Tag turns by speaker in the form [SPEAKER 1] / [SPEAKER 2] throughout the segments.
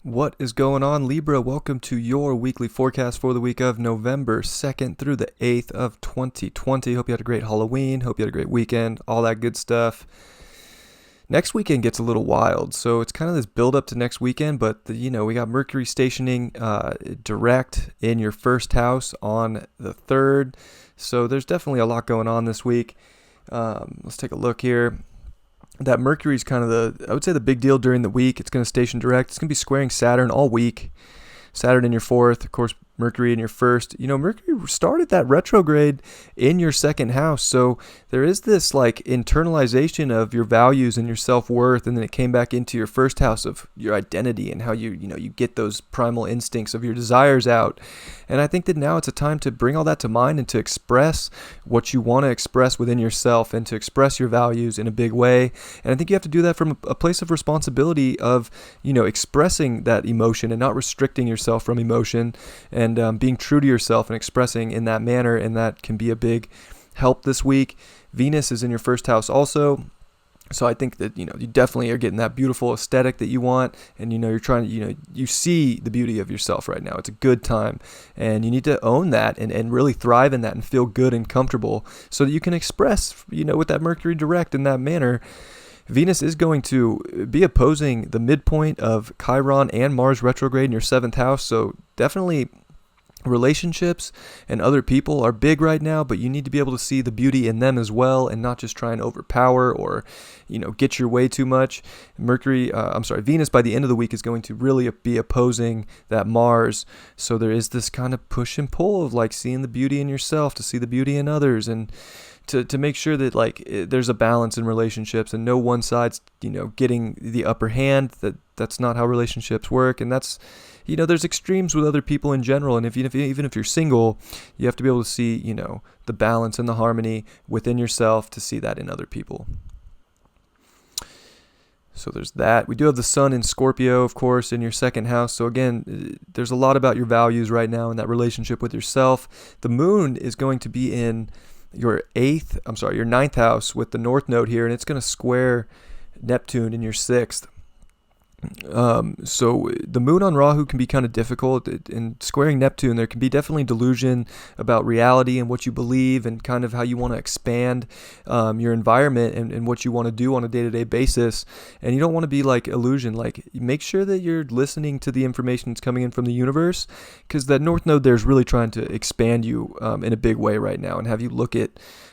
[SPEAKER 1] What is going on, Libra? Welcome to your weekly forecast for the week of November 2nd through the 8th of 2020. Hope you had a great Halloween. Hope you had a great weekend. All that good stuff. Next weekend gets a little wild, so it's kind of this build up to next weekend, but we got Mercury stationing direct in your first house on the 3rd, so there's definitely a lot going on this week. Let's take a look here. That Mercury is kind of I would say the big deal during the week. It's going to station direct. It's going to be squaring Saturn all week. Saturn in your 4th, of course, Mercury in your 1st. Mercury started that retrograde in your 2nd house. So there is this like internalization of your values and your self-worth. And then it came back into your 1st house of your identity and how you get those primal instincts of your desires out. And I think that now it's a time to bring all that to mind and to express what you want to express within yourself and to express your values in a big way. And I think you have to do that from a place of responsibility of, expressing that emotion and not restricting yourself from emotion and being true to yourself and expressing in that manner. And that can be a big help this week. Venus is in your 1st house also. So I think that, you definitely are getting that beautiful aesthetic that you want. And, you're trying to, you see the beauty of yourself right now. It's a good time. And you need to own that and really thrive in that and feel good and comfortable so that you can express, with that Mercury direct in that manner. Venus is going to be opposing the midpoint of Chiron and Mars retrograde in your 7th house. So definitely relationships and other people are big right now, but you need to be able to see the beauty in them as well and not just try and overpower or, get your way too much. Venus by the end of the week is going to really be opposing that Mars. So there is this kind of push and pull of like seeing the beauty in yourself to see the beauty in others and to make sure that there's a balance in relationships and no one side's, getting the upper hand. That's not how relationships work. And that's, there's extremes with other people in general. And even if you're single, you have to be able to see, the balance and the harmony within yourself to see that in other people. So there's that. We do have the sun in Scorpio, of course, in your 2nd house. So again, there's a lot about your values right now in that relationship with yourself. The moon is going to be in your 9th house with the North Node here, and it's going to square Neptune in your 6th. So the moon on Rahu can be kind of difficult. In squaring Neptune, there can be definitely delusion about reality and what you believe and kind of how you want to expand your environment and what you want to do on a day-to-day basis. And you don't want to be like illusion. Like, make sure that you're listening to the information that's coming in from the universe, because that North Node there is really trying to expand you in a big way right now and have you look at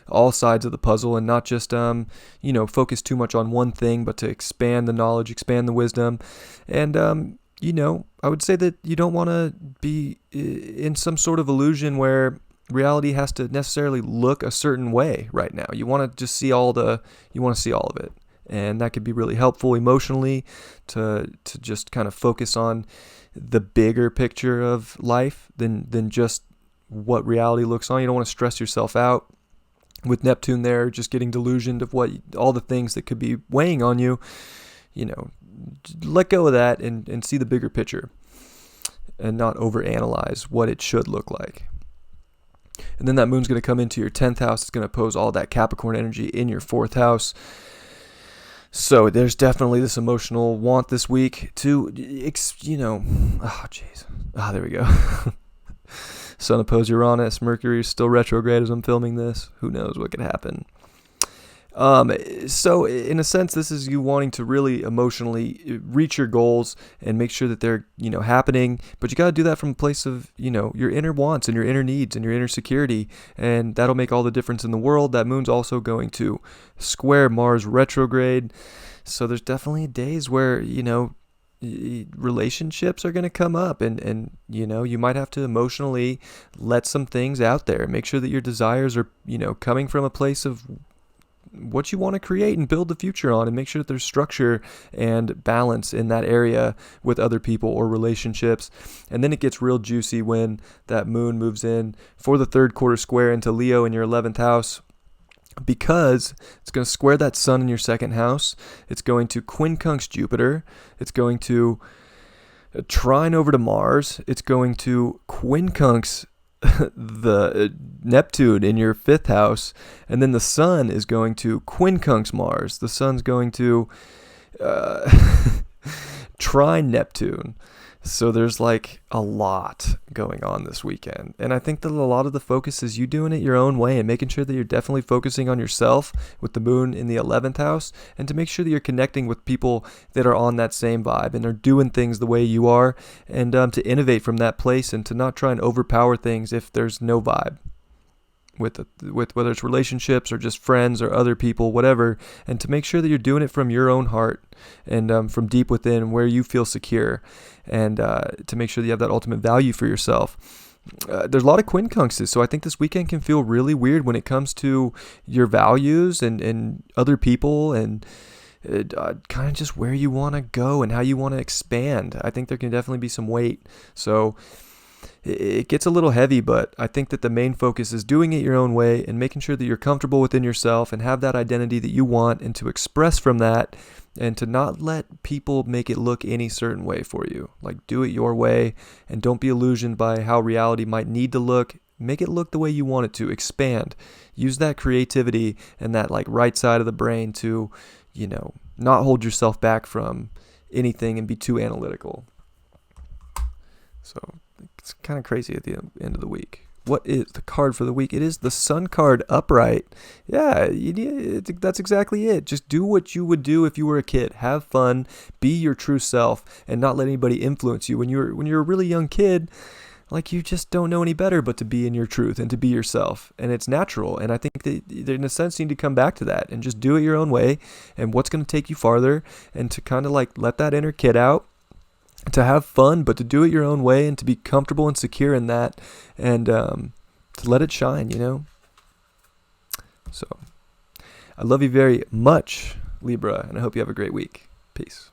[SPEAKER 1] all sides of the puzzle and not just focus too much on one thing, but to expand the knowledge, expand the wisdom. And I would say that you don't want to be in some sort of illusion where reality has to necessarily look a certain way right now. You want to just see all of it. And that could be really helpful emotionally to just kind of focus on the bigger picture of life than just what reality looks on. You don't want to stress yourself out with Neptune there, just getting delusioned of all the things that could be weighing on you. Let go of that and see the bigger picture and not overanalyze what it should look like. And then that moon's going to come into your 10th house. It's going to oppose all that Capricorn energy in your 4th house. So there's definitely this emotional want this week to, there we go. Sun opposed Uranus. Mercury is still retrograde as I'm filming this. Who knows what could happen. So in a sense, this is you wanting to really emotionally reach your goals and make sure that they're, happening. But you got to do that from a place of, your inner wants and your inner needs and your inner security. And that'll make all the difference in the world. That moon's also going to square Mars retrograde. So there's definitely days where, relationships are going to come up and you might have to emotionally let some things out there. Make sure that your desires are, coming from a place of what you want to create and build the future on, and make sure that there's structure and balance in that area with other people or relationships. And then it gets real juicy when that moon moves in for the 3rd quarter square into Leo in your 11th house, because it's going to square that sun in your 2nd house. It's going to quincunx Jupiter. It's going to trine over to Mars. It's going to quincunx the Neptune in your 5th house, and then the sun is going to quincunx Mars. The sun's going to trine Neptune. So there's like a lot going on this weekend. And I think that a lot of the focus is you doing it your own way and making sure that you're definitely focusing on yourself with the moon in the 11th house, and to make sure that you're connecting with people that are on that same vibe and are doing things the way you are, and to innovate from that place and to not try and overpower things if there's no vibe. With whether it's relationships or just friends or other people, whatever, and to make sure that you're doing it from your own heart and from deep within where you feel secure, and to make sure that you have that ultimate value for yourself. There's a lot of quincunxes, so I think this weekend can feel really weird when it comes to your values and other people, and kind of just where you want to go and how you want to expand. I think there can definitely be some weight. So it gets a little heavy, but I think that the main focus is doing it your own way and making sure that you're comfortable within yourself and have that identity that you want, and to express from that, and to not let people make it look any certain way for you. Like, do it your way, and don't be illusioned by how reality might need to look. Make it look the way you want it to. Expand. Use that creativity and that like right side of the brain to, not hold yourself back from anything and be too analytical. So it's kind of crazy at the end of the week. What is the card for the week? It is the Sun card upright. Yeah, that's exactly it. Just do what you would do if you were a kid. Have fun, be your true self, and not let anybody influence you. When you're a really young kid, like, you just don't know any better but to be in your truth and to be yourself. And it's natural. And I think that in a sense you need to come back to that and just do it your own way, and what's going to take you farther, and to kind of like let that inner kid out, to have fun, but to do it your own way, and to be comfortable and secure in that, and to let it shine, So I love you very much, Libra, and I hope you have a great week. Peace.